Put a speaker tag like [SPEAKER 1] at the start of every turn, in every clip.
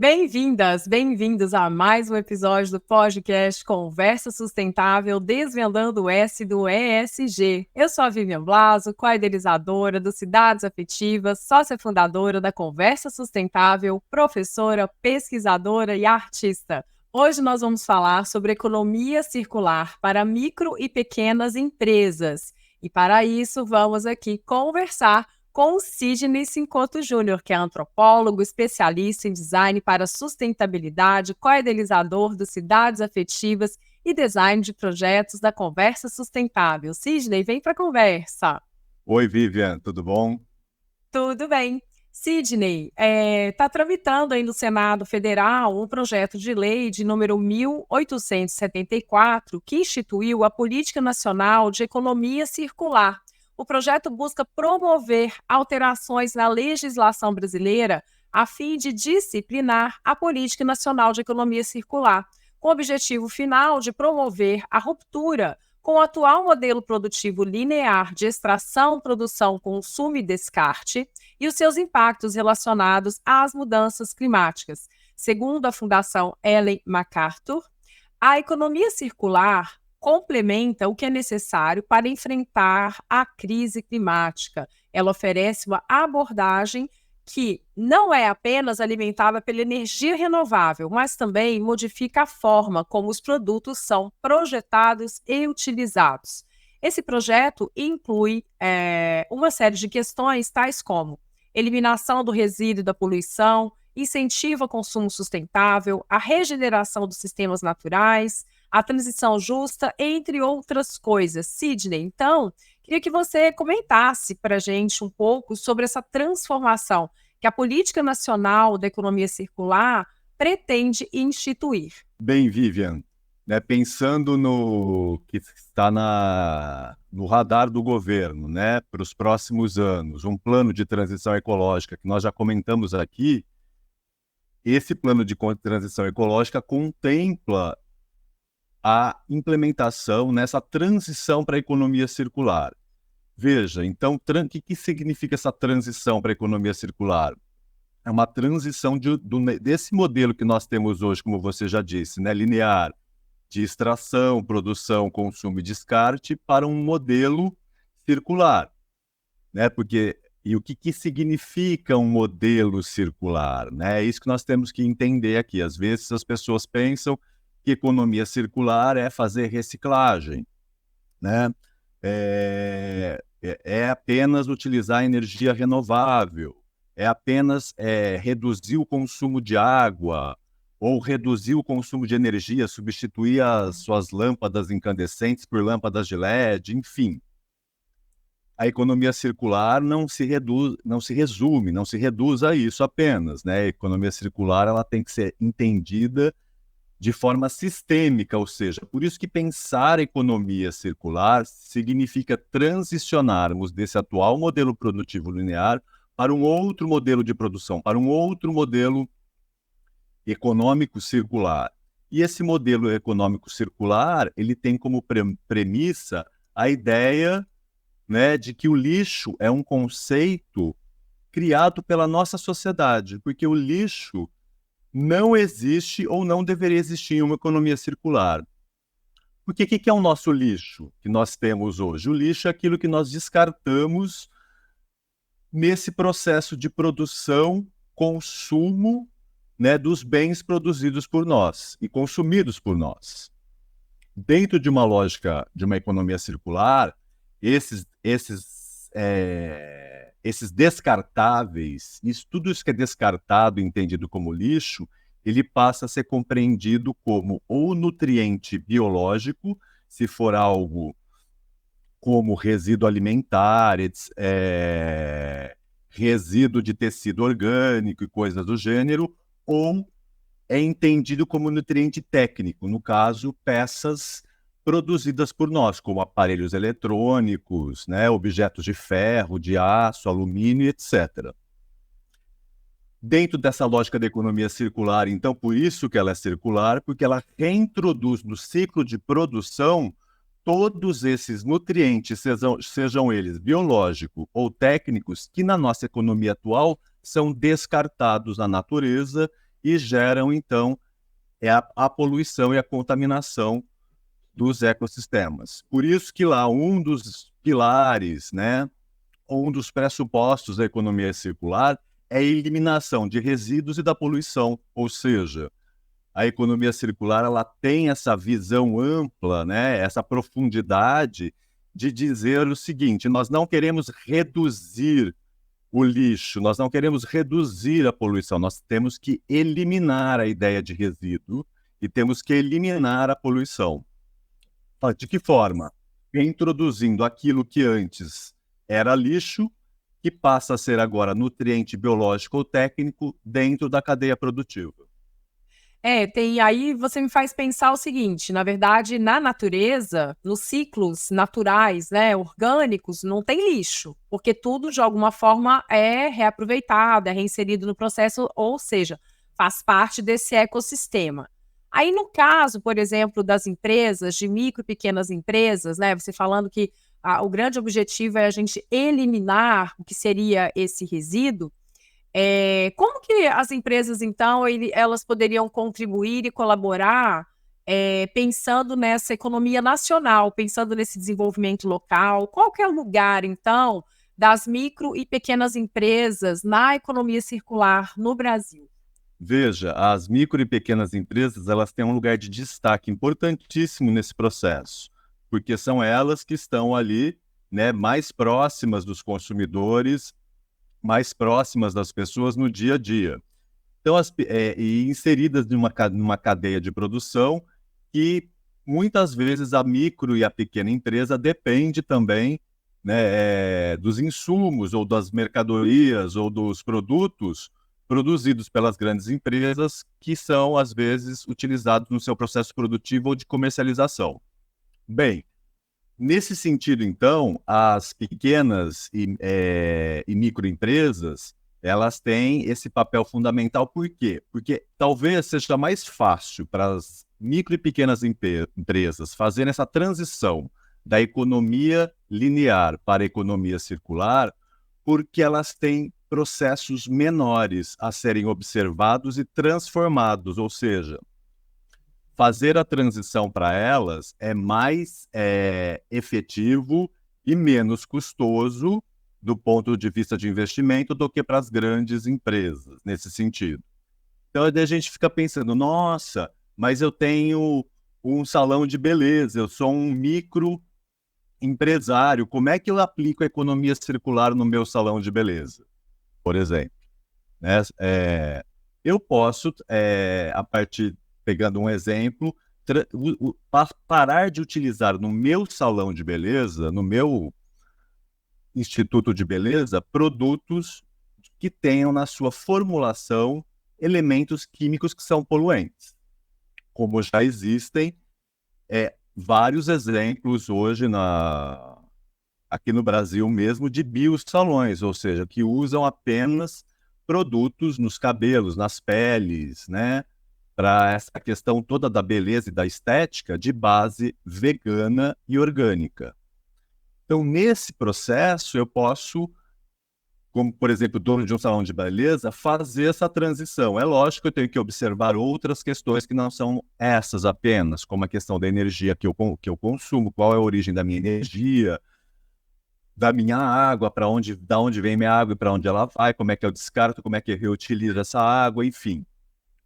[SPEAKER 1] Bem-vindas, bem-vindos a mais um episódio do podcast Conversa Sustentável, desvendando o S do ESG. Eu sou a Vivian Blaso, co-idealizadora do Cidades Afetivas, sócia fundadora da Conversa Sustentável, professora, pesquisadora e artista. Hoje nós vamos falar sobre economia circular para micro e pequenas empresas. E para isso vamos aqui conversar com o Sidney Sincoto Júnior, que é antropólogo, especialista em design para sustentabilidade, co-idealizador do Cidades Afetivas e design de projetos da Conversa Sustentável. Sidney, vem para a conversa.
[SPEAKER 2] Oi, Vivian, tudo bom?
[SPEAKER 1] Tudo bem. Sidney, está tramitando aí no Senado Federal um projeto de lei de número 1874, que instituiu a Política Nacional de Economia Circular. O projeto busca promover alterações na legislação brasileira a fim de disciplinar a Política Nacional de Economia Circular, com o objetivo final de promover a ruptura com o atual modelo produtivo linear de extração, produção, consumo e descarte e os seus impactos relacionados às mudanças climáticas. Segundo a Fundação Ellen MacArthur, a economia circular complementa o que é necessário para enfrentar a crise climática. Ela oferece uma abordagem que não é apenas alimentada pela energia renovável, mas também modifica a forma como os produtos são projetados e utilizados. Esse projeto inclui uma série de questões tais como eliminação do resíduo e da poluição, incentivo ao consumo sustentável, a regeneração dos sistemas naturais, a transição justa, entre outras coisas. Sidney, então, queria que você comentasse para a gente um pouco sobre essa transformação que a Política Nacional da Economia Circular pretende instituir.
[SPEAKER 2] Bem, Vivian, pensando no que está no radar do governo, para os próximos anos, um plano de transição ecológica que nós já comentamos aqui, esse plano de transição ecológica contempla a implementação nessa transição para a economia circular. Veja, então, o que significa essa transição para a economia circular? É uma transição desse modelo que nós temos hoje, como você já disse, linear, de extração, produção, consumo e descarte, para um modelo circular. E o que significa um modelo circular? É isso que nós temos que entender aqui. Às vezes as pessoas pensam que economia circular é fazer reciclagem, é apenas utilizar energia renovável, é apenas reduzir o consumo de água ou reduzir o consumo de energia, substituir as suas lâmpadas incandescentes por lâmpadas de LED, enfim. A economia circular não se reduz a isso apenas. A economia circular ela tem que ser entendida de forma sistêmica, ou seja, por isso que pensar economia circular significa transicionarmos desse atual modelo produtivo linear para um outro modelo de produção, para um outro modelo econômico circular. E esse modelo econômico circular, ele tem como premissa a ideia, de que o lixo é um conceito criado pela nossa sociedade, porque o lixo não existe ou não deveria existir em uma economia circular. Porque o que é o nosso lixo que nós temos hoje? O lixo é aquilo que nós descartamos nesse processo de produção, consumo, dos bens produzidos por nós e consumidos por nós. Dentro de uma lógica de uma economia circular, esses descartáveis, tudo isso que é descartado, entendido como lixo, ele passa a ser compreendido como ou nutriente biológico, se for algo como resíduo alimentar, resíduo de tecido orgânico e coisas do gênero, ou é entendido como nutriente técnico, no caso, peças produzidas por nós, como aparelhos eletrônicos, objetos de ferro, de aço, alumínio, etc. Dentro dessa lógica da economia circular, então, por isso que ela é circular, porque ela reintroduz no ciclo de produção todos esses nutrientes, sejam eles biológicos ou técnicos, que na nossa economia atual são descartados na natureza e geram, então, a poluição e a contaminação dos ecossistemas. Por isso que lá um dos pilares, né, ou um dos pressupostos da economia circular é a eliminação de resíduos e da poluição, ou seja, a economia circular ela tem essa visão ampla, né, essa profundidade de dizer o seguinte: nós não queremos reduzir o lixo, nós não queremos reduzir a poluição, nós temos que eliminar a ideia de resíduo e temos que eliminar a poluição. De que forma? Introduzindo aquilo que antes era lixo, que passa a ser agora nutriente biológico ou técnico dentro da cadeia produtiva.
[SPEAKER 1] Aí você me faz pensar o seguinte, na verdade, na natureza, nos ciclos naturais, né, orgânicos, não tem lixo, porque tudo, de alguma forma, é reaproveitado, é reinserido no processo, ou seja, faz parte desse ecossistema. Aí, no caso, por exemplo, das empresas, de micro e pequenas empresas, né, você falando que o grande objetivo é a gente eliminar o que seria esse resíduo. Como que as empresas, então, elas poderiam contribuir e colaborar, pensando nessa economia nacional, pensando nesse desenvolvimento local? Qual que é o lugar, então, das micro e pequenas empresas na economia circular no Brasil?
[SPEAKER 2] Veja, as micro e pequenas empresas elas têm um lugar de destaque importantíssimo nesse processo, porque são elas que estão ali, né, mais próximas dos consumidores, mais próximas das pessoas no dia a dia. Então, e inseridas numa cadeia de produção que muitas vezes a micro e a pequena empresa depende também, né, dos insumos ou das mercadorias ou dos produtos produzidos pelas grandes empresas que são, às vezes, utilizados no seu processo produtivo ou de comercialização. Bem, nesse sentido, então, as pequenas e microempresas, elas têm esse papel fundamental. Por quê? Porque talvez seja mais fácil para as micro e pequenas empresas fazerem essa transição da economia linear para a economia circular, porque elas têm processos menores a serem observados e transformados, ou seja, fazer a transição para elas é mais efetivo e menos custoso do ponto de vista de investimento do que para as grandes empresas, nesse sentido. Então, a gente fica pensando, nossa, mas eu tenho um salão de beleza, eu sou um microempresário, como é que eu aplico a economia circular no meu salão de beleza, por exemplo? Né? Eu posso, pegando um exemplo, parar de utilizar no meu salão de beleza, no meu instituto de beleza, produtos que tenham na sua formulação elementos químicos que são poluentes. Como já existem vários exemplos hoje aqui no Brasil mesmo de biosalões, ou seja, que usam apenas produtos nos cabelos, nas peles, né? Para essa questão toda da beleza e da estética de base vegana e orgânica. Então, nesse processo, eu posso, como, por exemplo, dono de um salão de beleza, fazer essa transição. É lógico que eu tenho que observar outras questões que não são essas apenas, como a questão da energia que eu consumo, qual é a origem da minha energia, da minha água, da onde vem minha água e para onde ela vai, como é que eu descarto, como é que eu reutilizo essa água, enfim,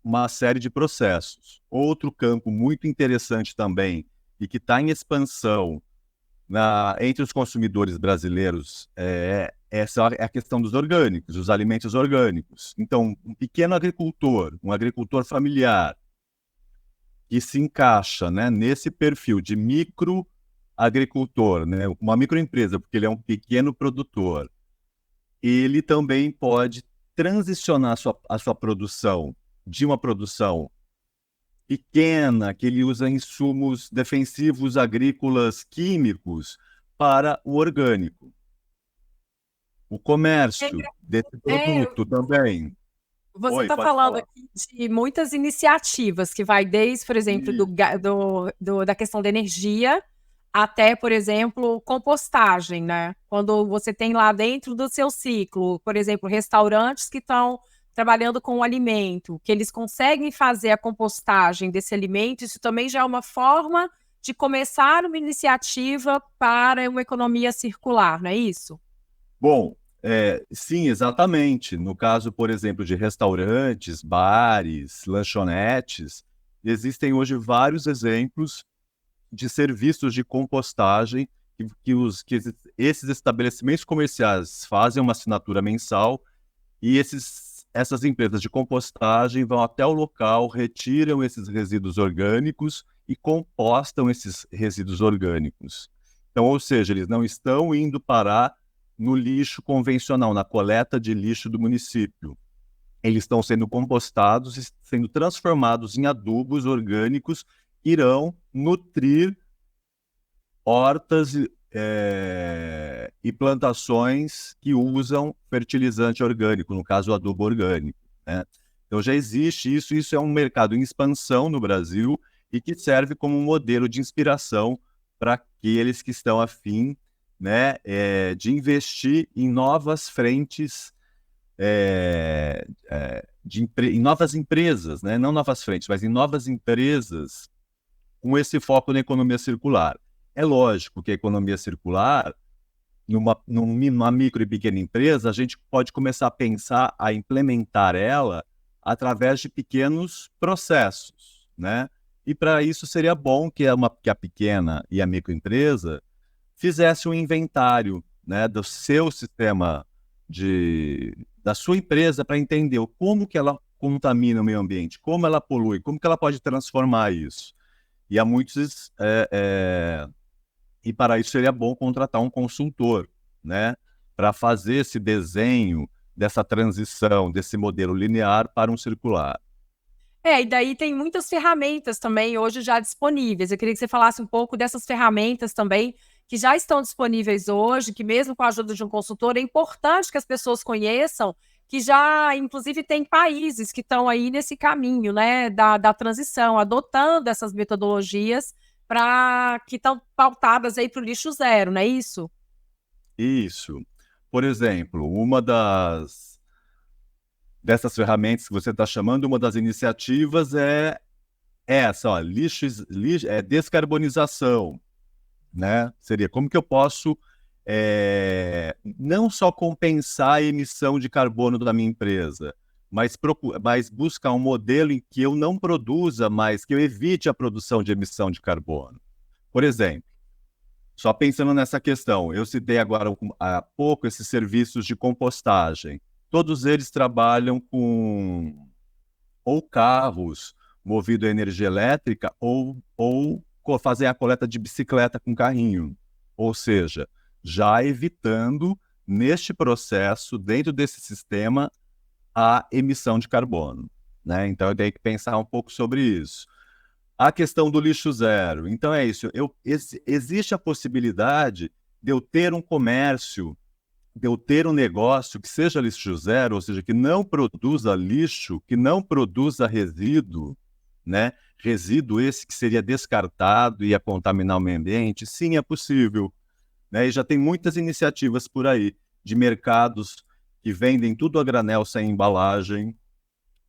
[SPEAKER 2] uma série de processos. Outro campo muito interessante também e que está em expansão entre os consumidores brasileiros essa é a questão dos orgânicos, dos alimentos orgânicos. Então, um pequeno agricultor, um agricultor familiar, que se encaixa, né, nesse perfil de microagricultor, né, uma microempresa, porque ele é um pequeno produtor, ele também pode transicionar a sua produção de uma produção pequena, que ele usa insumos defensivos agrícolas químicos, para o orgânico. O comércio desse produto também.
[SPEAKER 1] Você está falando aqui de muitas iniciativas que vai desde, por exemplo, da questão da energia até, por exemplo, compostagem, né? Quando você tem lá dentro do seu ciclo, por exemplo, restaurantes que estão trabalhando com o alimento, que eles conseguem fazer a compostagem desse alimento, isso também já é uma forma de começar uma iniciativa para uma economia circular, não é isso?
[SPEAKER 2] Bom, sim, exatamente. No caso, por exemplo, de restaurantes, bares, lanchonetes, existem hoje vários exemplos de serviços de compostagem que esses estabelecimentos comerciais fazem uma assinatura mensal e essas empresas de compostagem vão até o local, retiram esses resíduos orgânicos e compostam esses resíduos orgânicos. Então, ou seja, eles não estão indo parar no lixo convencional, na coleta de lixo do município. Eles estão sendo compostados e sendo transformados em adubos orgânicos que irão nutrir hortas e plantações que usam fertilizante orgânico, no caso o adubo orgânico, né? Então já existe isso é um mercado em expansão no Brasil e que serve como um modelo de inspiração para aqueles que estão a fim, né, de investir em novas frentes, em novas empresas, né? Não novas frentes, mas em novas empresas com esse foco na economia circular. É lógico que a economia circular, numa micro e pequena empresa, a gente pode começar a pensar, a implementar ela através de pequenos processos, né? E para isso seria bom que a pequena e a microempresa fizesse um inventário, né, do seu sistema da sua empresa para entender como que ela contamina o meio ambiente, como ela polui, como que ela pode transformar isso. E há muitos e para isso seria bom contratar um consultor, né, para fazer esse desenho dessa transição, desse modelo linear para um circular.
[SPEAKER 1] E daí tem muitas ferramentas também hoje já disponíveis. Eu queria que você falasse um pouco dessas ferramentas também que já estão disponíveis hoje, que mesmo com a ajuda de um consultor, é importante que as pessoas conheçam, que já, inclusive, tem países que estão aí nesse caminho, né, da transição, adotando essas metodologias que estão pautadas aí para o lixo zero, não é isso?
[SPEAKER 2] Isso. Por exemplo, dessas ferramentas que você está chamando, uma das iniciativas é essa, ó, descarbonização, né? Seria como que eu posso não só compensar a emissão de carbono da minha empresa, mas buscar um modelo em que eu não produza mais, que eu evite a produção de emissão de carbono. Por exemplo, só pensando nessa questão, eu citei agora há pouco esses serviços de compostagem. Todos eles trabalham com ou carros movidos a energia elétrica ou fazem a coleta de bicicleta com carrinho. Ou seja, já evitando, neste processo, dentro desse sistema, a emissão de carbono, né? Então, eu tenho que pensar um pouco sobre isso. A questão do lixo zero. Então, é isso. Existe a possibilidade de eu ter um comércio, de eu ter um negócio que seja lixo zero, ou seja, que não produza lixo, que não produza resíduo, né? Resíduo esse que seria descartado e ia contaminar o meio ambiente. Sim, é possível, né? E já tem muitas iniciativas por aí, de mercados que vendem tudo a granel sem embalagem,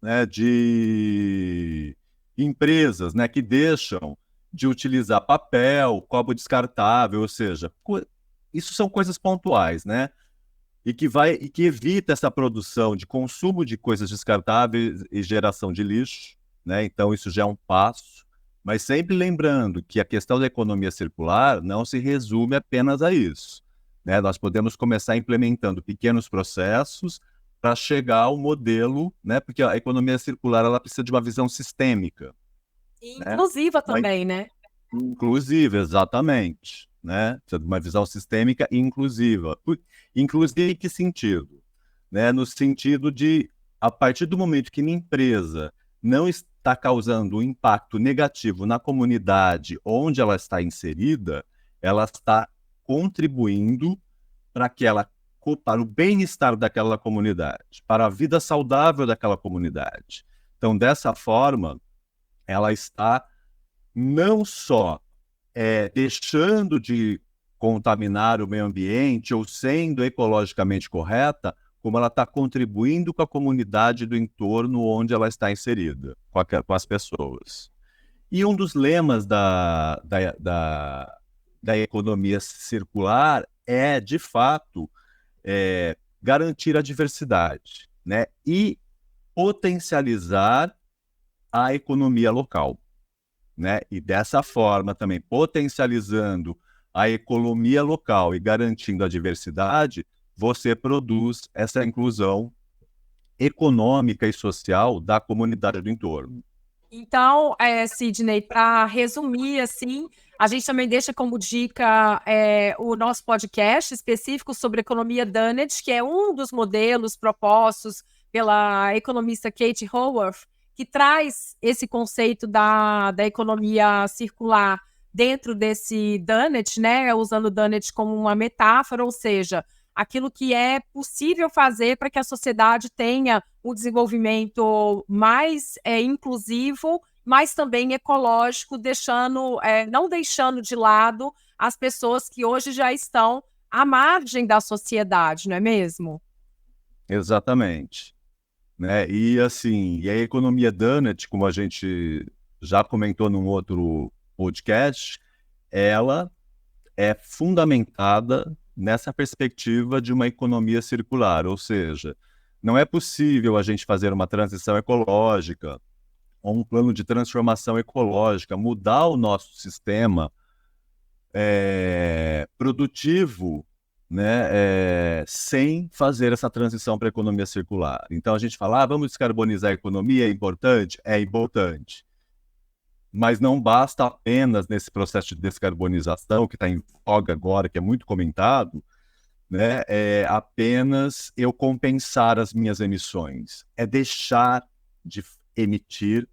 [SPEAKER 2] né? De empresas, né, que deixam de utilizar papel, copo descartável, ou seja, isso são coisas pontuais, né? E que evita essa produção de consumo de coisas descartáveis e geração de lixo, né? Então isso já é um passo, mas sempre lembrando que a questão da economia circular não se resume apenas a isso, né? Nós podemos começar implementando pequenos processos para chegar ao modelo, né? Porque a economia circular ela precisa de uma visão sistêmica,
[SPEAKER 1] E
[SPEAKER 2] né?
[SPEAKER 1] inclusiva também, né?
[SPEAKER 2] Inclusive, exatamente, né? Precisa de uma visão sistêmica e inclusiva. Inclusive, em que sentido? Né? No sentido de, a partir do momento que minha empresa não está causando um impacto negativo na comunidade onde ela está inserida, ela está contribuindo para para o bem-estar daquela comunidade, para a vida saudável daquela comunidade. Então, dessa forma, ela está não só deixando de contaminar o meio ambiente ou sendo ecologicamente correta, como ela está contribuindo com a comunidade do entorno onde ela está inserida, com as pessoas. E um dos lemas da economia circular é, de fato, garantir a diversidade, né? E potencializar a economia local, né? E dessa forma também, potencializando a economia local e garantindo a diversidade, você produz essa inclusão econômica e social da comunidade do entorno.
[SPEAKER 1] Então, Sidney, para resumir, assim, a gente também deixa como dica o nosso podcast específico sobre economia Dunnage, que é um dos modelos propostos pela economista Kate Howarth, que traz esse conceito da economia circular dentro desse Dunnage, né, usando o Dunnage como uma metáfora, ou seja, aquilo que é possível fazer para que a sociedade tenha um desenvolvimento mais inclusivo, mas também ecológico, não deixando de lado as pessoas que hoje já estão à margem da sociedade, não é mesmo?
[SPEAKER 2] Exatamente. Né? E assim, a economia Dunnage, como a gente já comentou num outro podcast, ela é fundamentada nessa perspectiva de uma economia circular, ou seja, não é possível a gente fazer uma transição ecológica ou um plano de transformação ecológica, mudar o nosso sistema produtivo, né, sem fazer essa transição para a economia circular. Então a gente fala, vamos descarbonizar a economia, é importante? É importante. Mas não basta apenas nesse processo de descarbonização, que está em voga agora, que é muito comentado, né, apenas eu compensar as minhas emissões. É deixar de emitir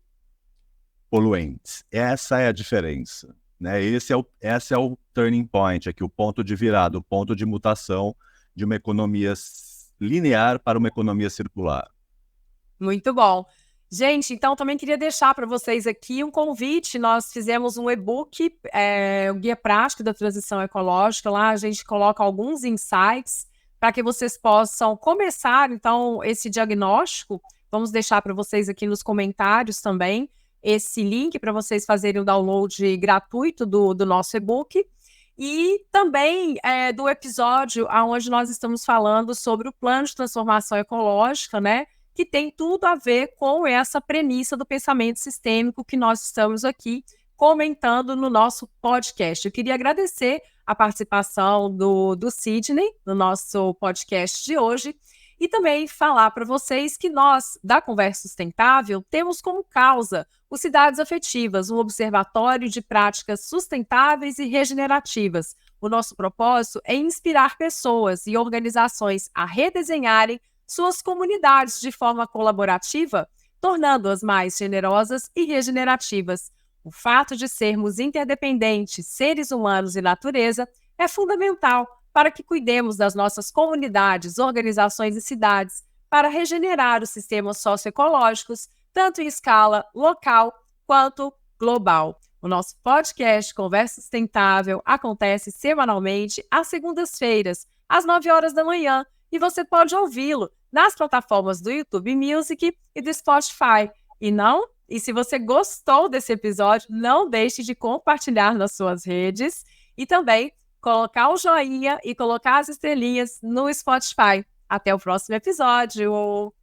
[SPEAKER 2] poluentes. Essa é a diferença. Né? Esse é o turning point, aqui, o ponto de virada, o ponto de mutação de uma economia linear para uma economia circular.
[SPEAKER 1] Muito bom. Gente, então também queria deixar para vocês aqui um convite. Nós fizemos um e-book, o Guia Prático da Transição Ecológica. Lá a gente coloca alguns insights para que vocês possam começar, então, esse diagnóstico. Vamos deixar para vocês aqui nos comentários também esse link para vocês fazerem o download gratuito do nosso e-book. E também do episódio onde nós estamos falando sobre o plano de transformação ecológica, né? Que tem tudo a ver com essa premissa do pensamento sistêmico que nós estamos aqui comentando no nosso podcast. Eu queria agradecer a participação do Sidney no nosso podcast de hoje e também falar para vocês que nós, da Conversa Sustentável, temos como causa o Cidades Afetivas, um observatório de práticas sustentáveis e regenerativas. O nosso propósito é inspirar pessoas e organizações a redesenharem suas comunidades de forma colaborativa, tornando-as mais generosas e regenerativas. O fato de sermos interdependentes, seres humanos e natureza, é fundamental para que cuidemos das nossas comunidades, organizações e cidades, para regenerar os sistemas socioecológicos, tanto em escala local quanto global. O nosso podcast Conversa Sustentável acontece semanalmente às segundas-feiras, às 9 horas da manhã, e você pode ouvi-lo nas plataformas do YouTube Music e do Spotify. E se você gostou desse episódio, não deixe de compartilhar nas suas redes e também colocar o joinha e colocar as estrelinhas no Spotify. Até o próximo episódio!